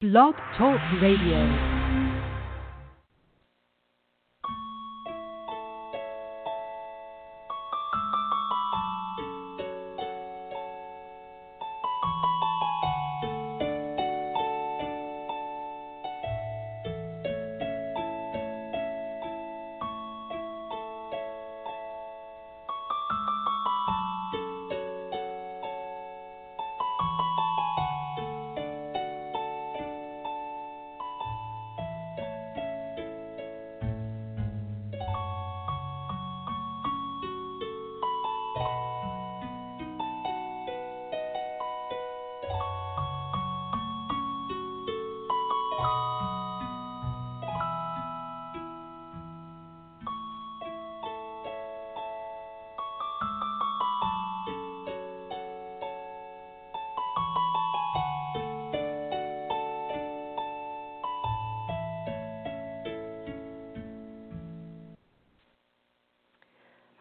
Blog Talk Radio.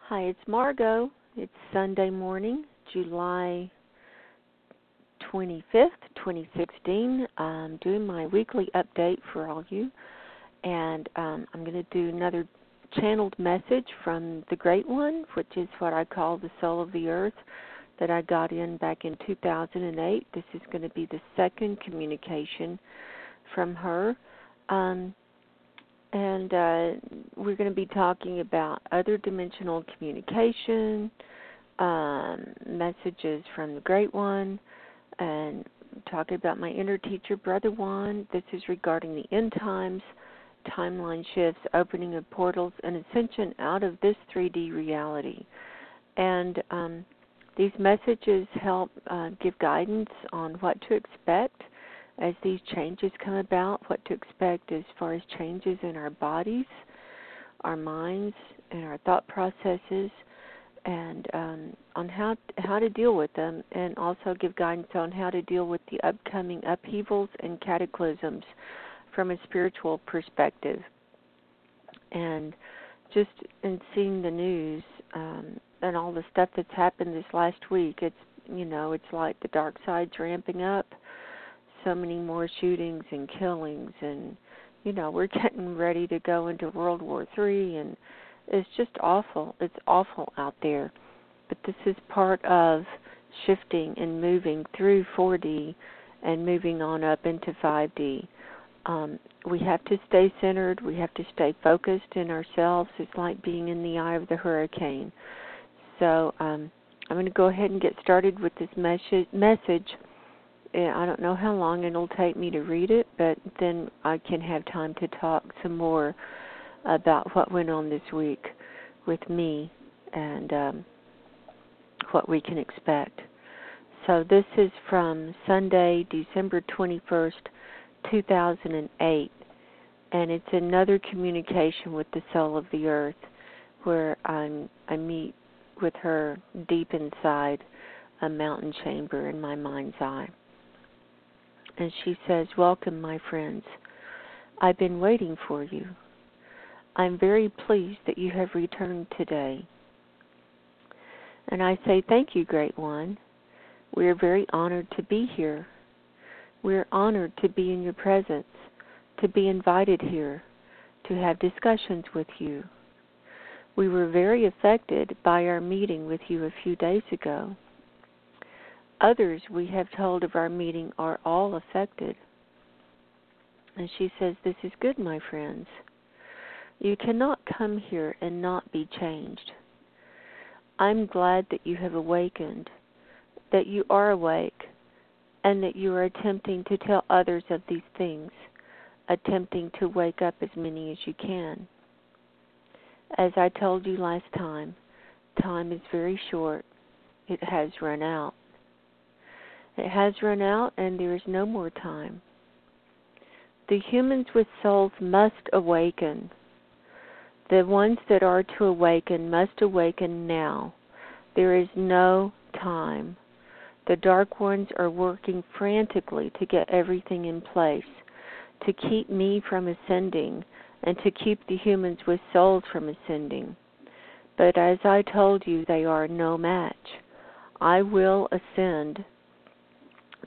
Hi, it's Margo. It's Sunday morning, July 25th, 2016. I'm doing my weekly update for all you, and I'm going to do another channeled message from the Great One, which is what I call the soul of the earth, that I got in back in 2008. This is going to be the second communication from her. And we're going to be talking about other dimensional communication, messages from the Great One, and talking about my inner teacher, Brother Juan. This is regarding the end times, timeline shifts, opening of portals, and ascension out of this 3D reality. And these messages help give guidance on what to expect as these changes come about, what to expect as far as changes in our bodies, our minds, and our thought processes, and on how to deal with them, and also give guidance on how to deal with the upcoming upheavals and cataclysms from a spiritual perspective. And just in seeing the news and all the stuff that's happened this last week, it's like the dark side's ramping up. So many more shootings and killings, and we're getting ready to go into World War III, and it's just awful. It's awful out there. But this is part of shifting and moving through 4D and moving on up into 5D. We have to stay centered. We have to stay focused in ourselves. It's like being in the eye of the hurricane. So I'm going to go ahead and get started with this message. I don't know how long it'll take me to read it, but then I can have time to talk some more about what went on this week with me and what we can expect. So this is from Sunday, December 21st, 2008, and it's another communication with the soul of the earth, where I meet with her deep inside a mountain chamber in my mind's eye. And she says, "Welcome, my friends. I've been waiting for you. I'm very pleased that you have returned today. And I say thank you, Great One. We are very honored to be here. We are honored to be in your presence, to be invited here, to have discussions with you. We were very affected by our meeting with you a few days ago. Others we have told of our meeting are all affected." And she says, "This is good, my friends. You cannot come here and not be changed. I'm glad that you have awakened, that you are awake, and that you are attempting to tell others of these things, attempting to wake up as many as you can. As I told you last time is very short. It has run out. It has run out, and there is no more time. The humans with souls must awaken. The ones that are to awaken must awaken now. There is no time. The dark ones are working frantically to get everything in place, to keep me from ascending, and to keep the humans with souls from ascending. But as I told you, they are no match. I will ascend.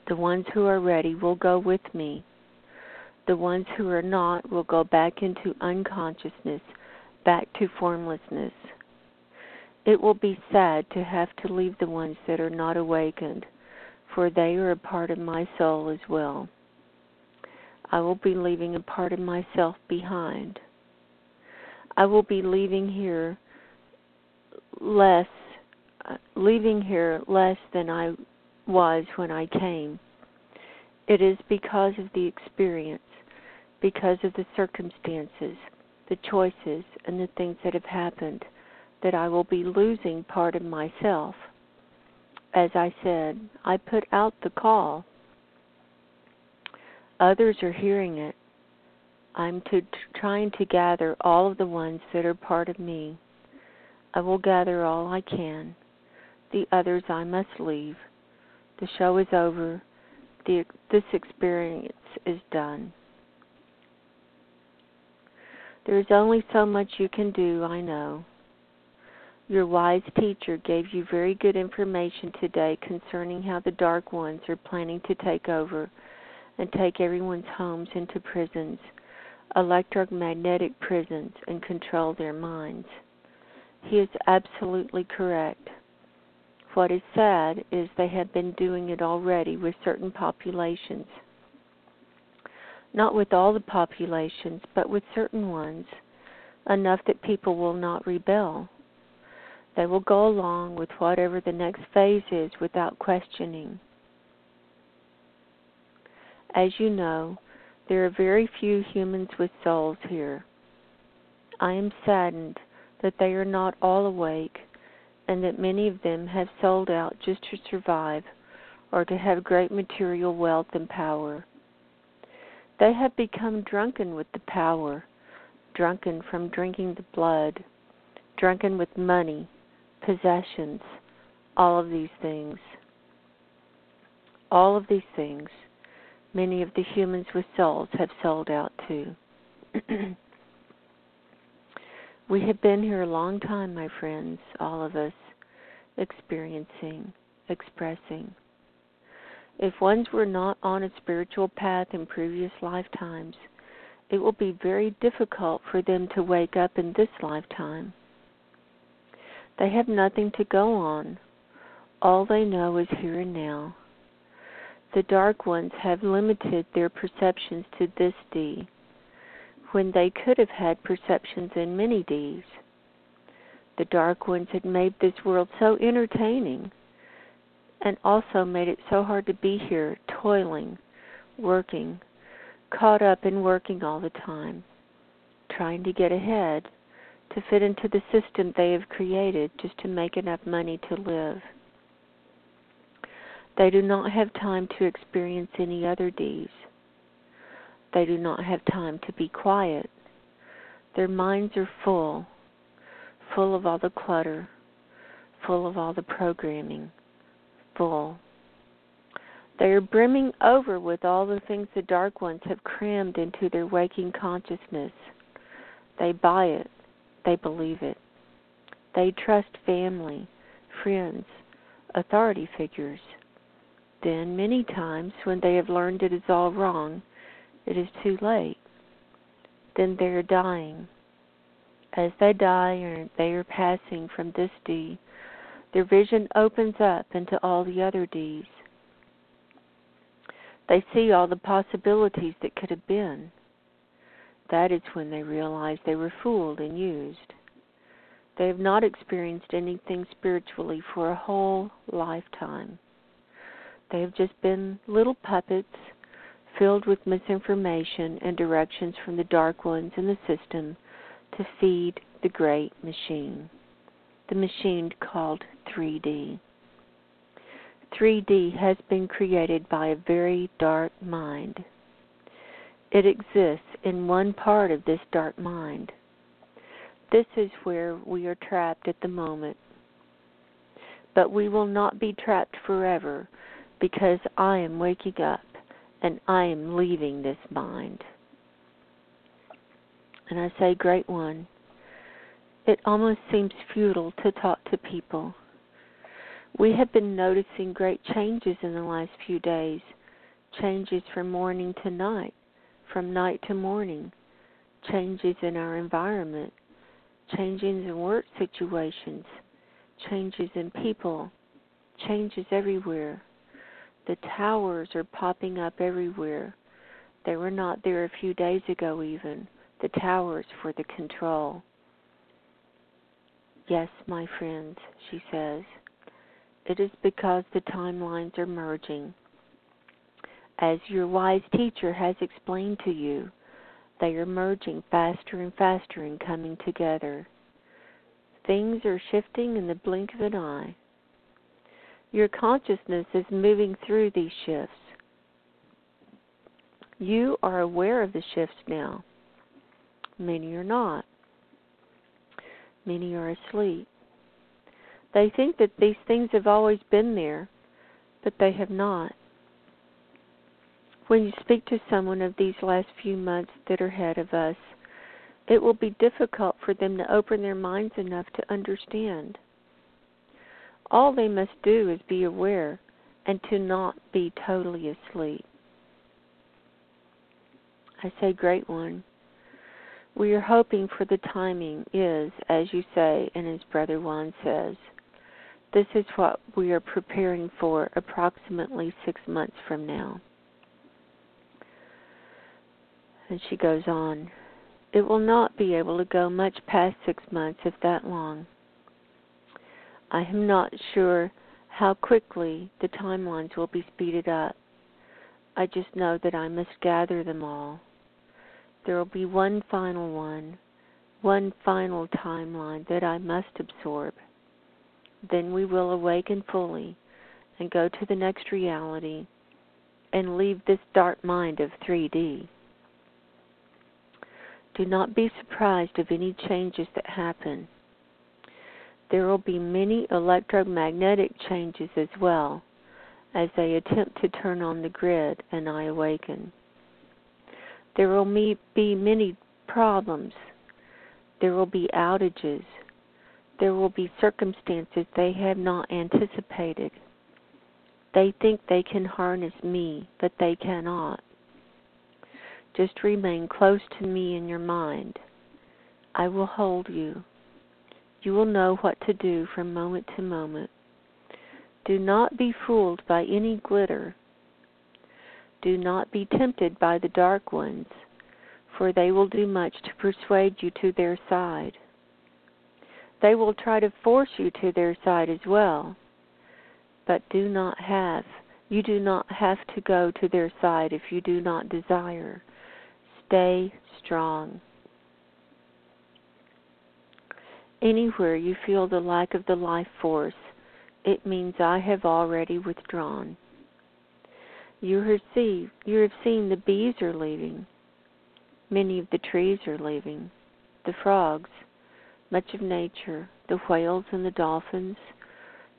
The ones who are ready will go with me. The ones who are not will go back into unconsciousness, back to formlessness. It will be sad to have to leave the ones that are not awakened, for they are a part of my soul as well. I will be leaving a part of myself behind. I will be leaving here less than I was when I came. It is because of the experience, because of the circumstances, the choices, and the things that have happened, that I will be losing part of myself. As I said, I put out the call. Others are hearing it. I'm trying to gather all of the ones that are part of me. I will gather all I can. The others I must leave. The show is over. This experience is done. There is only so much you can do, I know. Your wise teacher gave you very good information today concerning how the Dark Ones are planning to take over and take everyone's homes into prisons, electromagnetic prisons, and control their minds. He is absolutely correct. What is sad is they have been doing it already with certain populations. Not with all the populations, but with certain ones, enough that people will not rebel. They will go along with whatever the next phase is without questioning. As you know, there are very few humans with souls here. I am saddened that they are not all awake, and that many of them have sold out just to survive or to have great material wealth and power. They have become drunken with the power, drunken from drinking the blood, drunken with money, possessions, all of these things. All of these things, many of the humans with souls have sold out to. We have been here a long time, my friends, all of us, experiencing, expressing. If ones were not on a spiritual path in previous lifetimes, it will be very difficult for them to wake up in this lifetime. They have nothing to go on. All they know is here and now. The Dark Ones have limited their perceptions to this D, when they could have had perceptions in many Ds. The Dark Ones had made this world so entertaining, and also made it so hard to be here, toiling, working, caught up in working all the time, trying to get ahead, to fit into the system they have created just to make enough money to live. They do not have time to experience any other Ds. They do not have time to be quiet. Their minds are full of all the clutter, full of all the programming, full. They are brimming over with all the things the Dark Ones have crammed into their waking consciousness. They buy it. They believe it. They trust family, friends, authority figures. Then, many times, when they have learned it is all wrong, it is too late. Then they are dying. As they die, or they are passing from this D, their vision opens up into all the other Ds. They see all the possibilities that could have been. That is when they realize they were fooled and used. They have not experienced anything spiritually for a whole lifetime. They have just been little puppets filled with misinformation and directions from the Dark Ones in the system to feed the great machine, the machine called 3D. 3D has been created by a very dark mind. It exists in one part of this dark mind. This is where we are trapped at the moment. But we will not be trapped forever, because I am waking up and I am leaving this mind. And I say, Great One, it almost seems futile to talk to people. We have been noticing great changes in the last few days, changes from morning to night, from night to morning, changes in our environment, changes in work situations, changes in people, changes everywhere. The towers are popping up everywhere. They were not there a few days ago even, the towers for the control. Yes, my friends, she says, it is because the timelines are merging. As your wise teacher has explained to you, they are merging faster and faster and coming together. Things are shifting in the blink of an eye. Your consciousness is moving through these shifts. You are aware of the shifts now. Many are not. Many are asleep. They think that these things have always been there, but they have not. When you speak to someone of these last few months that are ahead of us, it will be difficult for them to open their minds enough to understand. All they must do is be aware and to not be totally asleep. I say, Great One, we are hoping for the timing is, as you say, and as Brother Juan says, this is what we are preparing for approximately 6 months from now. And she goes on, it will not be able to go much past 6 months, if that long. I am not sure how quickly the timelines will be speeded up. I just know that I must gather them all. There will be one final timeline that I must absorb. Then we will awaken fully and go to the next reality and leave this dark mind of 3D. Do not be surprised of any changes that happen. There will be many electromagnetic changes as well as they attempt to turn on the grid and I awaken. There will be many problems. There will be outages. There will be circumstances they have not anticipated. They think they can harness me, but they cannot. Just remain close to me in your mind. I will hold you. You will know what to do from moment to moment. Do not be fooled by any glitter. Do not be tempted by the dark ones, for they will do much to persuade you to their side. They will try to force you to their side as well, but you do not have to go to their side if you do not desire. Stay strong. Anywhere you feel the lack of the life force, it means I have already withdrawn. You have seen the bees are leaving. Many of the trees are leaving. The frogs, much of nature, the whales and the dolphins,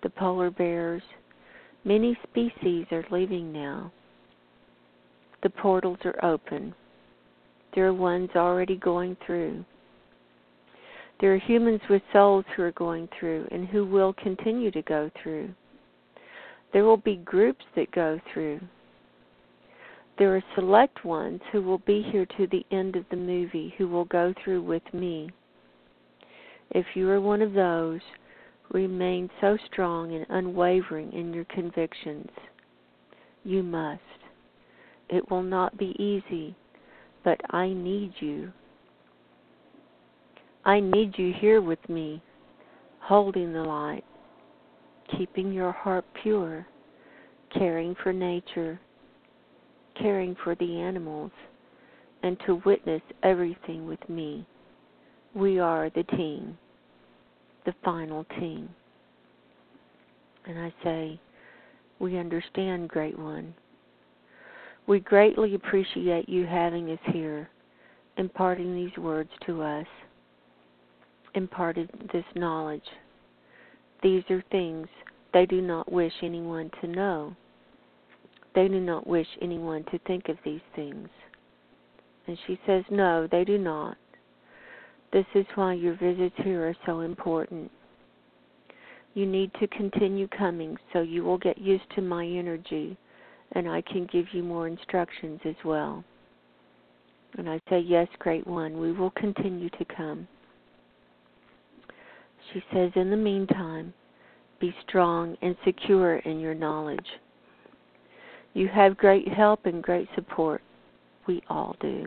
the polar bears, many species are leaving now. The portals are open. There are ones already going through. There are humans with souls who are going through and who will continue to go through. There will be groups that go through. There are select ones who will be here to the end of the movie who will go through with me. If you are one of those, remain so strong and unwavering in your convictions. You must. It will not be easy, but I need you. I need you here with me, holding the light, keeping your heart pure, caring for nature, caring for the animals, and to witness everything with me. We are the team, the final team. And I say, we understand, Great One. We greatly appreciate you having us here, imparting these words to us, imparted this knowledge. These are things they do not wish anyone to know. They do not wish anyone to think of these things. And she says, no, they do not. This is why your visits here are so important. You need to continue coming so you will get used to my energy, and I can give you more instructions as well. And I say, yes, Great One, we will continue to come. She says, in the meantime, be strong and secure in your knowledge. You have great help and great support. We all do.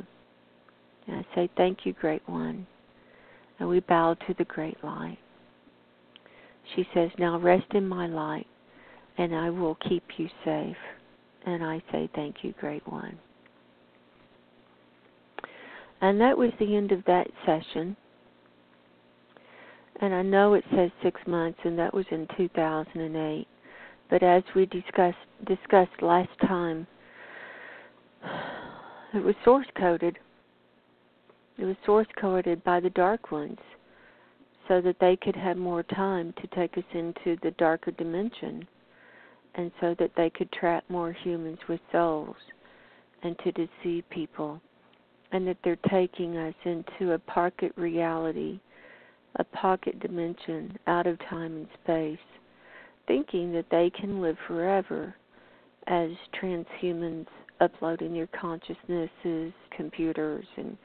And I say, thank you, Great One. And we bow to the great light. She says, now rest in my light, and I will keep you safe. And I say, thank you, Great One. And that was the end of that session. And I know it says 6 months, and that was in 2008. But as we discussed last time, it was source-coded. It was source-coded by the Dark Ones so that they could have more time to take us into the darker dimension, and so that they could trap more humans with souls and to deceive people, and that they're taking us into a pocket reality, a pocket dimension out of time and space, thinking that they can live forever as transhumans, uploading their consciousnesses, computers, and,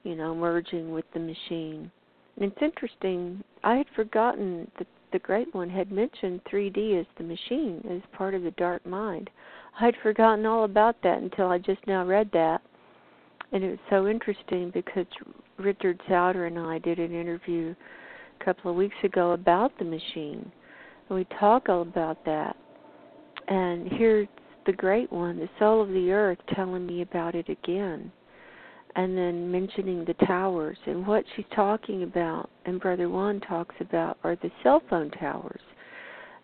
merging with the machine. And it's interesting, I had forgotten that the Great One had mentioned 3D as the machine, as part of the dark mind. I had forgotten all about that until I just now read that. And it was so interesting because Richard Souter and I did an interview a couple of weeks ago about the machine. And we talk all about that. And here's the Great One, the soul of the earth, telling me about it again. And then mentioning the towers. And what she's talking about, and Brother Juan talks about, are the cell phone towers.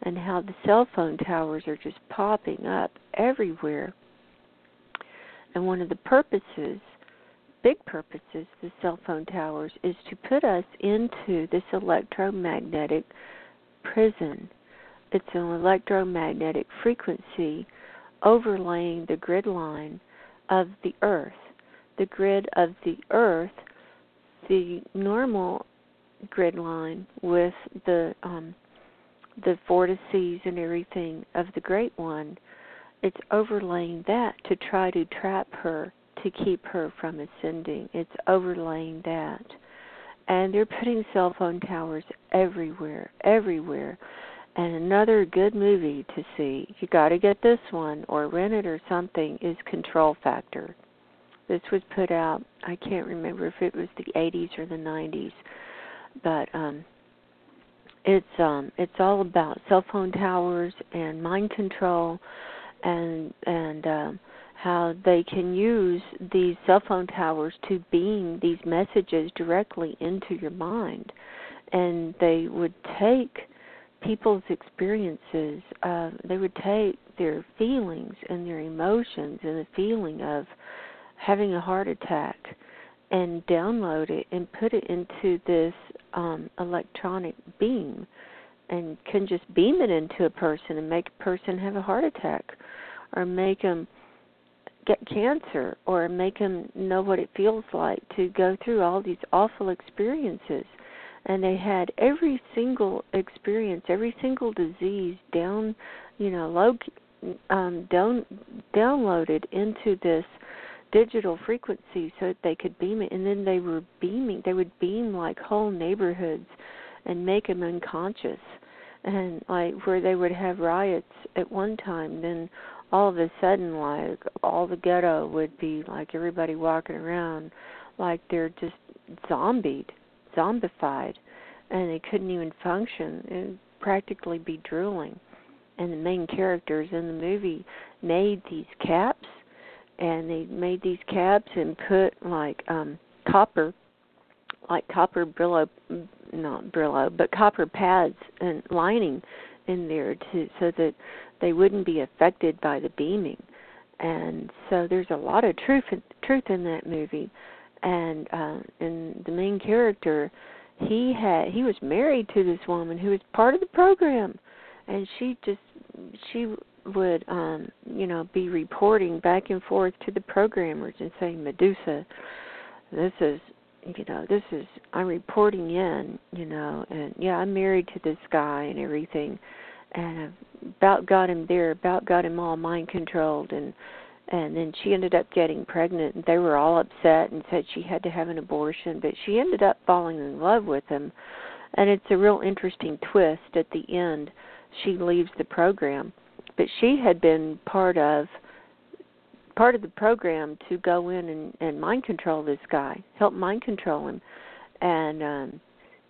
And how the cell phone towers are just popping up everywhere. And one of the purposes, big purposes, the cell phone towers, is to put us into this electromagnetic prison. It's an electromagnetic frequency overlaying the grid line of the earth. The grid of the earth, the normal grid line with the vortices and everything of the Great One, it's overlaying that to try to trap her, to keep her from ascending. It's overlaying that. And they're putting cell phone towers everywhere, everywhere. And another good movie to see, you got to get this one or rent it or something, is Control Factor. This was put out, I can't remember if it was the 80s or the 90s, but it's all about cell phone towers and mind control, and how they can use these cell phone towers to beam these messages directly into your mind. And they would take people's experiences, they would take their feelings and their emotions and the feeling of having a heart attack and download it and put it into this electronic beam, and can just beam it into a person and make a person have a heart attack, or make them get cancer, or make them know what it feels like to go through all these awful experiences. And they had every single experience, every single disease downloaded into this digital frequency so that they could beam it. And then they would beam like whole neighborhoods and make them unconscious. And like where they would have riots at one time, then all of a sudden, like, all the ghetto would be like everybody walking around like they're just zombified, and they couldn't even function. It would practically be drooling. And the main characters in the movie made these caps, and they made these caps and put like copper copper pads and lining in there so that they wouldn't be affected by the beaming. And so there's a lot of truth in that movie. And the main character, he was married to this woman who was part of the program, and she would be reporting back and forth to the programmers and saying, Medusa, I'm reporting in, and yeah, I'm married to this guy and everything, and I've about got him there, about got him all mind controlled, and And then she ended up getting pregnant, and they were all upset and said she had to have an abortion, but she ended up falling in love with him. And it's a real interesting twist at the end. She leaves the program, but she had been part of the program to go in and mind control this guy, help mind control him. And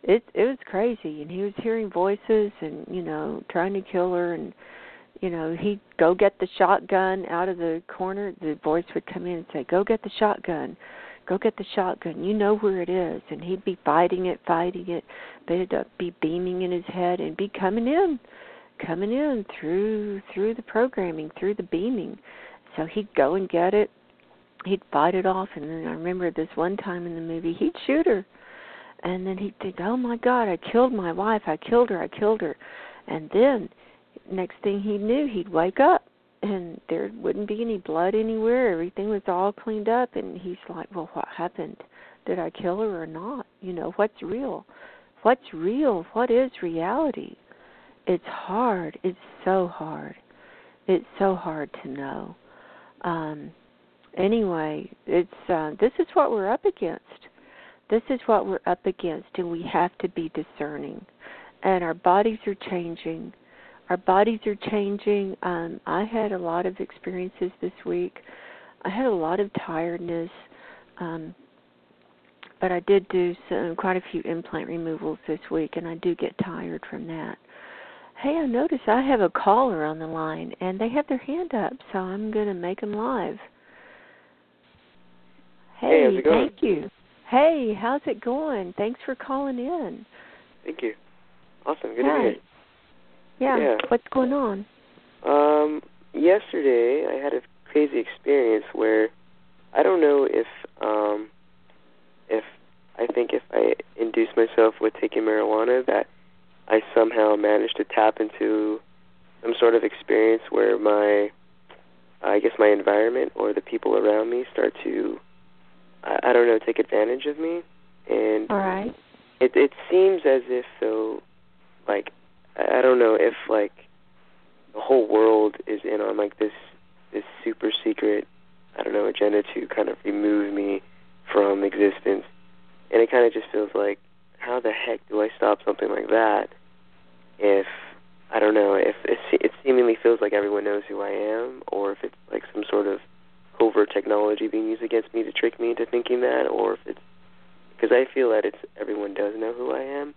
it was crazy, and he was hearing voices and, trying to kill her, and he'd go get the shotgun out of the corner. The voice would come in and say, go get the shotgun. Go get the shotgun. You know where it is. And he'd be fighting it. But it'd be beaming in his head and be coming in through the programming, through the beaming. So he'd go and get it. He'd fight it off. And then I remember this one time in the movie, he'd shoot her. And then he'd think, oh, my God, I killed my wife. I killed her. And then next thing he knew, he'd wake up, and there wouldn't be any blood anywhere. Everything was all cleaned up, and he's like, well, what happened? Did I kill her or not? What's real? What's real? What is reality? It's hard. It's so hard. It's so hard to know. Anyway, this is what we're up against. This is what we're up against, and we have to be discerning. And our bodies are changing. I had a lot of experiences this week. I had a lot of tiredness, but I did do quite a few implant removals this week, and I do get tired from that. Hey, I notice I have a caller on the line, and they have their hand up, so I'm going to make them live. Hey, how's it going? Thank you. Hey, how's it going? Thanks for calling in. Thank you. Awesome. Good to be here. Yeah. What's going on? Yesterday I had a crazy experience where I don't know if I induced myself with taking marijuana that I somehow managed to tap into some sort of experience where my environment or the people around me start to, I don't know, take advantage of me. And all right. It seems as if though, like, I don't know if like the whole world is in on like this super secret, I don't know, agenda to kind of remove me from existence. And it kind of just feels like, how the heck do I stop something like that if, I don't know, if it seemingly feels like everyone knows who I am, or if it's like some sort of covert technology being used against me to trick me into thinking that, or if it's, because I feel that everyone does know who I am,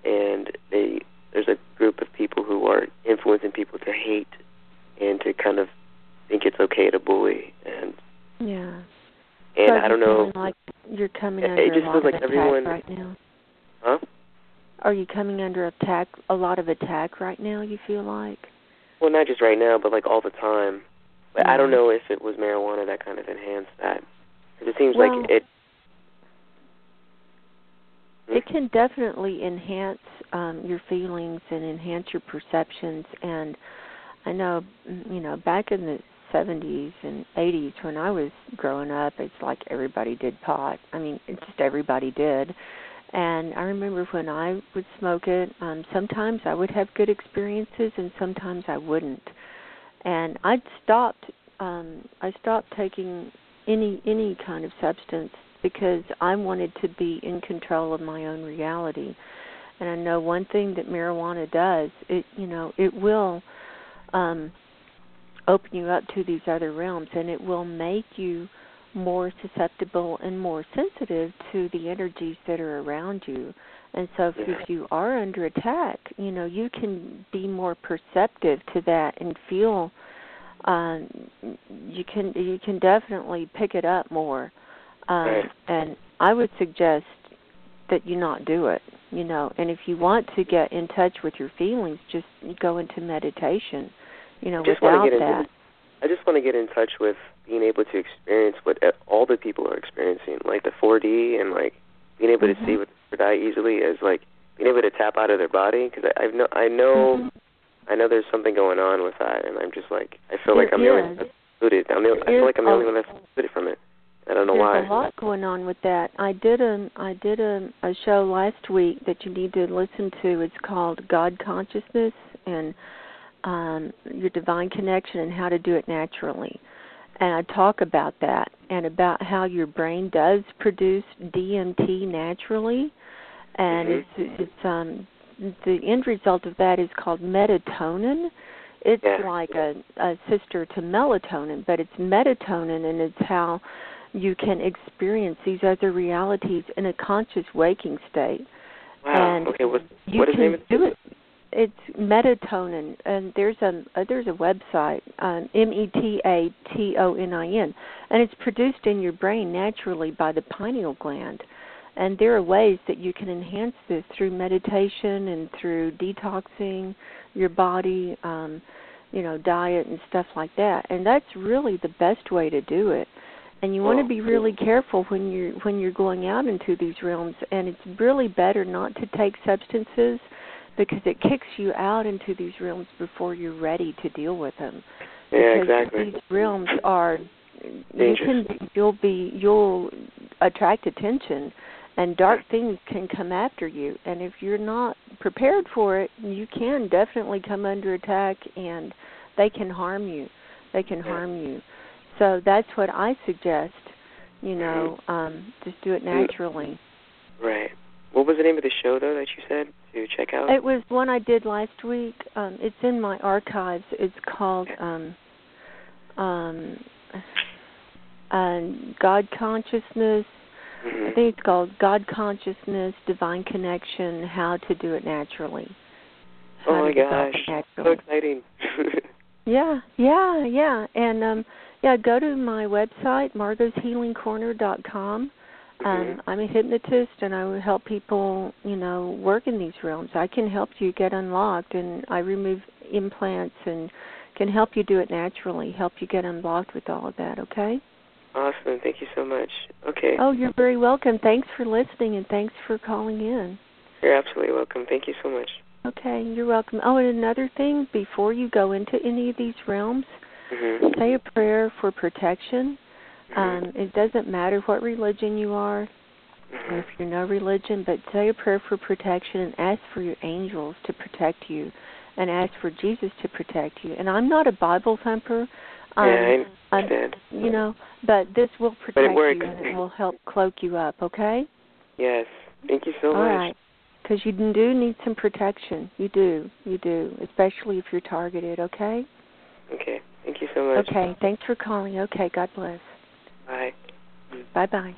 and there's a group of people who are influencing people to hate and to kind of think it's okay to bully. And so I don't know. Like you're coming under it just a lot feels like of everyone attack right now. Huh? Are you coming under a lot of attack right now, you feel like? Well, not just right now, but like all the time. But I don't know if it was marijuana that kind of enhanced that. Because it seems like it... It can definitely enhance your feelings and enhance your perceptions. And I know, back in the 70s and 80s when I was growing up, it's like everybody did pot. I mean, it's just everybody did. And I remember when I would smoke it, sometimes I would have good experiences and sometimes I wouldn't. And I stopped taking any kind of substance because I wanted to be in control of my own reality. And I know one thing that marijuana does, it will open you up to these other realms, and it will make you more susceptible and more sensitive to the energies that are around you. And so if you are under attack, you can be more perceptive to that and feel you can definitely pick it up more. And I would suggest that you not do it, and if you want to get in touch with your feelings, just go into meditation, without that. I just want to get in touch with being able to experience what all the people are experiencing, like the 4D, and like being able to see with the third eye easily, as like being able to tap out of their body, because I know there's something going on with that, and I'm just like, I feel like I'm the only one that's excluded. I feel like I'm the only one that's excluded from it. I don't know why. There's a lot going on with that. I did a show last week that you need to listen to. It's called God Consciousness and Your Divine Connection and How to Do It Naturally. and I talk about that and about how your brain does produce DMT naturally, and it's the end result of that is called melatonin. It's like a sister to melatonin, but it's melatonin, and it's how you can experience these other realities in a conscious waking state. Wow. And okay. What is the name of it? It's melatonin, and there's a website, METATONIN, and it's produced in your brain naturally by the pineal gland. And there are ways that you can enhance this through meditation and through detoxing your body, diet and stuff like that. And that's really the best way to do it. And you want to be really careful when you're going out into these realms. And it's really better not to take substances because it kicks you out into these realms before you're ready to deal with them. Yeah, because exactly. These realms are dangerous. You'll attract attention. And dark things can come after you. And if you're not prepared for it, you can definitely come under attack, and they can harm you. Harm you. So that's what I suggest, just do it naturally. Right. What was the name of the show, though, that you said to check out? It was one I did last week. It's in my archives. It's called God Consciousness. I think it's called God Consciousness, Divine Connection, How to Do It Naturally. Oh, my gosh. So exciting. Yeah. And, go to my website, margoshealingcorner.com. I'm a hypnotist, and I will help people, work in these realms. I can help you get unlocked, and I remove implants and can help you do it naturally, help you get unblocked with all of that, okay? Awesome. Thank you so much. Okay. Oh, you're very welcome. Thanks for listening, and thanks for calling in. You're absolutely welcome. Thank you so much. Okay, you're welcome. Oh, and another thing, before you go into any of these realms, say a prayer for protection. It doesn't matter what religion you are, or if you're no religion, but say a prayer for protection and ask for your angels to protect you and ask for Jesus to protect you. And I'm not a Bible thumper. I understand. But this will protect you and it will help cloak you up, okay? Yes. Thank you so much. All right. Because you do need some protection. You do, especially if you're targeted, okay? Okay. Thank you so much. Okay. Thanks for calling. Okay. God bless. Bye. Bye-bye.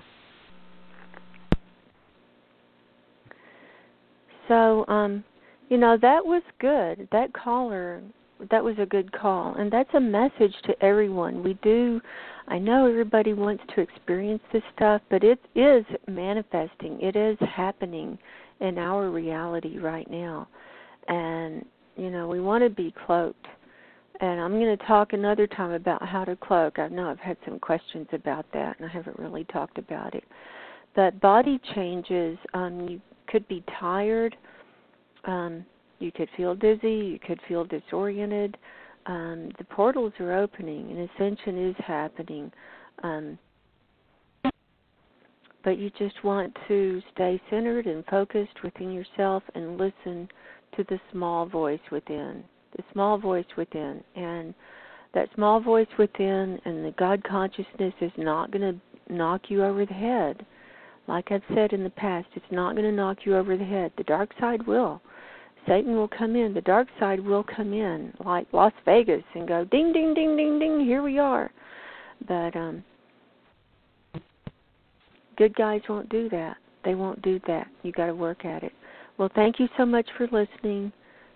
So, that was good. That caller, that was a good call. And that's a message to everyone. I know everybody wants to experience this stuff, but it is manifesting. It is happening in our reality right now. And, we want to be cloaked. And I'm going to talk another time about how to cloak. I know I've had some questions about that, and I haven't really talked about it. But body changes, you could be tired. You could feel dizzy. You could feel disoriented. The portals are opening, and ascension is happening. But you just want to stay centered and focused within yourself and listen to the small voice within. The small voice within. And that small voice within and the God consciousness is not going to knock you over the head. Like I've said in the past, it's not going to knock you over the head. The dark side will. Satan will come in. The dark side will come in like Las Vegas and go ding, ding, ding, ding, ding, here we are. But good guys won't do that. They won't do that. You got to work at it. Well, thank you so much for listening.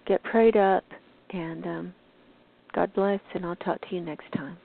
Get prayed up, and God bless, and I'll talk to you next time.